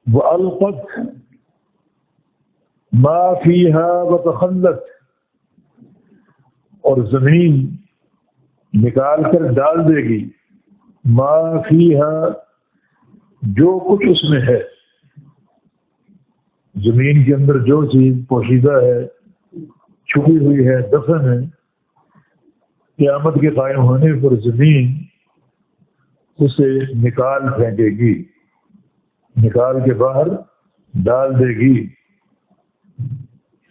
وَأَلْقَتْ مَا فِيهَا وَتَخَلَّتْ، اور زمین نکال کر ڈال دے گی ما فیہا، جو کچھ اس میں ہے، زمین کے اندر جو چیز پوشیدہ ہے، چھپی ہوئی ہے، دفن ہے، قیامت کے قائم ہونے پر زمین اسے نکال پھینکے گی، نکال کے باہر ڈال دے گی۔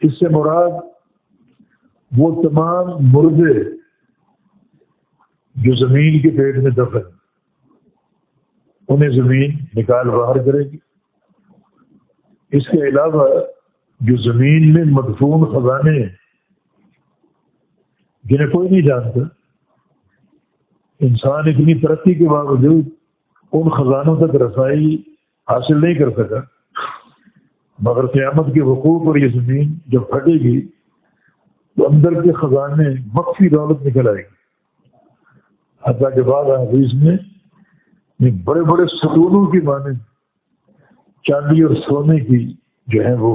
اس سے مراد وہ تمام مردے جو زمین کے پیٹ میں دفن، انہیں زمین نکال باہر کرے گی۔ اس کے علاوہ جو زمین میں مدفون خزانے ہیں جنہیں کوئی نہیں جانتا، انسان اتنی ترقی کے باوجود ان خزانوں تک رسائی حاصل نہیں کر سکا، مگر قیامت کے وقوع پر یہ زمین جب پھٹے گی تو اندر کے خزانے مخفی دولت نکل آئے گی۔ حتیٰ کہ بعض حدیث میں بڑے بڑے ستونوں کی مانند چاندی اور سونے کی جو ہیں وہ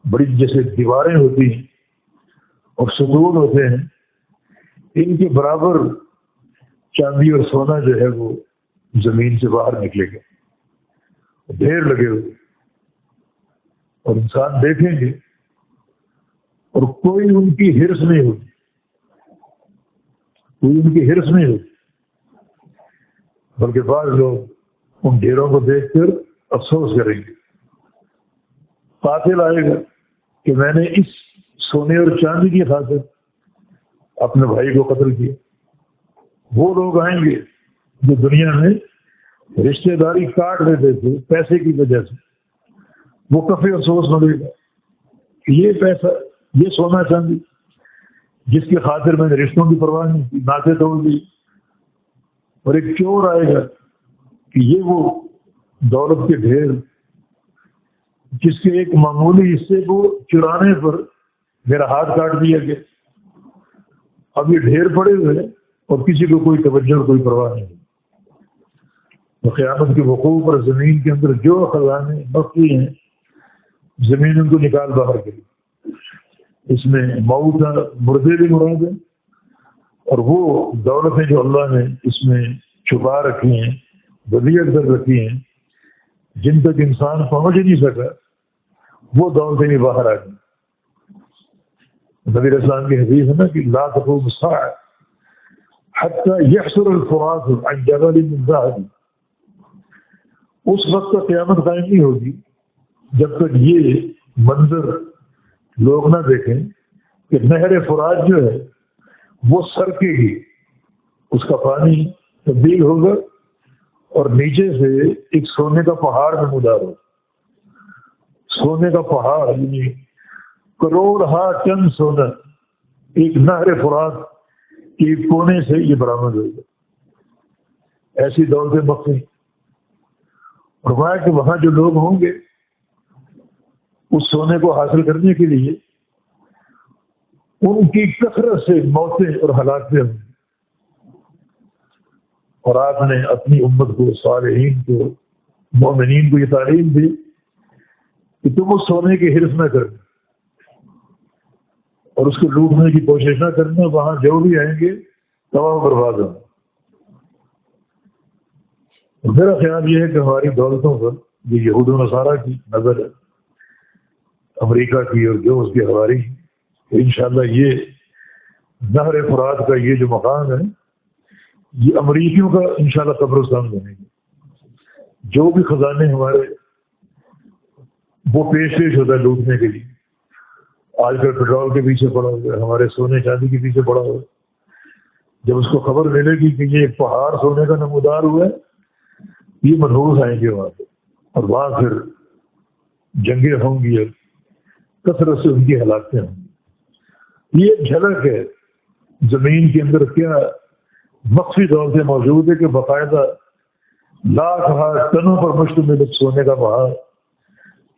بڑی جیسے دیواریں ہوتی ہیں اور ستون ہوتے ہیں، ان کے برابر چاندی اور سونا جو ہے وہ زمین سے باہر نکلے گا، ڈھیر لگے ہوئے، اور انسان دیکھیں گے اور کوئی ان کی ہرس نہیں ہوگی، کوئی ان کی ہرس نہیں ہوگی، بلکہ بعض لوگ ان ڈھیروں کو دیکھ کر افسوس کریں گے۔ قاتل آئے گا کہ میں نے اس سونے اور چاندی کی خاطر اپنے بھائی کو قتل کیا۔ وہ لوگ آئیں گے جو دنیا میں رشتہ داری کاٹ لیتے تھے پیسے کی وجہ سے، وہ کفی افسوس ملے گا کہ یہ پیسہ، یہ سونا چاندی جس کی خاطر میں نے رشتوں کی پرواہ نہیں کی، ناطے توڑ دی۔ اور ایک چور آئے گا کہ یہ وہ دولت کے ڈھیر جس کے ایک معمولی حصے کو چرانے پر میرا ہاتھ کاٹ دیا گیا، اب یہ ڈھیر پڑے ہوئے اور کسی کو کوئی توجہ، کوئی پرواہ نہیں۔ تو قیامت کے وقوع پر زمین کے اندر جو خزانے مخفی ہیں، زمین ان کو نکال باہر کرے۔ اس میں موت مردے بھی مراد ہیں، اور وہ دولتیں جو اللہ نے اس میں چھپا رکھی ہیں، ودیعت کر رکھی ہیں، جن تک انسان پہنچ ہی نہیں سکا، وہ دولتیں بھی باہر آ گئی۔ نبی علیہ السلام کی حدیث ہے نا کہ لا تقوم الساعة حتى يحصر الفرات عن جبل من ذهب، اس وقت تک قیامت قائم نہیں ہوگی جب تک یہ منظر لوگ نہ دیکھیں کہ نہر فرات جو ہے وہ سرکے گی، اس کا پانی تبدیل ہوگا اور نیچے سے ایک سونے کا پہاڑ نمودار ہوگا۔ سونے کا پہاڑ یعنی کروڑ ہا ٹن سونا ایک نہر فرات کے کونے سے یہ برآمد ہوگا۔ ایسی دولتیں مخفی، اور وہاں کہ وہاں جو لوگ ہوں گے اس سونے کو حاصل کرنے کے لیے ان کی کثرت سے موتیں اور ہلاکتیں ہوں گی۔ اور آپ نے اپنی امت کو، صالحین کو، مومنین کو یہ تعلیم دی کہ تم اس سونے کی حرص نہ کرنا اور اس کو لوٹنے کی کوشش نہ کرنا، وہاں جو بھی آئیں گے تمام برباد ہوں۔ میرا خیال یہ ہے کہ ہماری دولتوں پر یہ یہود و نصارہ کی نظر ہے، امریکہ کی اور جو اس کی حواری، انشاءاللہ یہ نہر فرات کا یہ جو مقام ہے یہ امریکیوں کا انشاءاللہ قبرستان بنے گا۔ جو بھی خزانے ہمارے وہ پیش ہوتا ہے لوٹنے کے لیے، آج کل پیٹرول کے پیچھے پڑا ہوا ہے، ہمارے سونے چاندی کے پیچھے پڑا ہوا ہے۔ جب اس کو خبر ملے گی کہ یہ ایک پہاڑ سونے کا نمودار ہوا ہے، یہ منحوس آئیں گے وہاں پہ، اور وہاں پھر جنگیں ہوں گی، کثرت سے ان کی ہلاکتیں ہوں گی۔ یہ ایک جھلک ہے زمین کے اندر کیا مخفی دولتیں موجود ہے کہ باقاعدہ لاکھ ٹنوں پر مشتمل سونے کا پہاڑ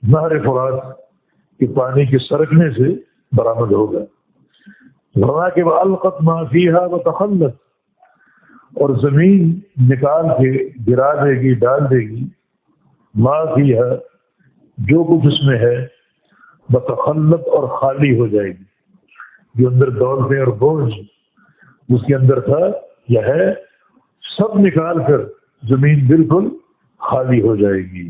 نہر فرات کے پانی کے سرکنے سے برآمد ہوگا۔ وہاں کے وَأَلْقَتْ مَا فِيهَا وَتَخَلَّتْ، اور زمین نکال کے گرا دے گی، ڈال دے گی ماں کی ہے جو کچھ اس میں ہے بتخلت اور خالی ہو جائے گی. جو اندر دولتیں اور بوجھ اس کے اندر تھا یا ہے سب نکال کر زمین بالکل خالی ہو جائے گی.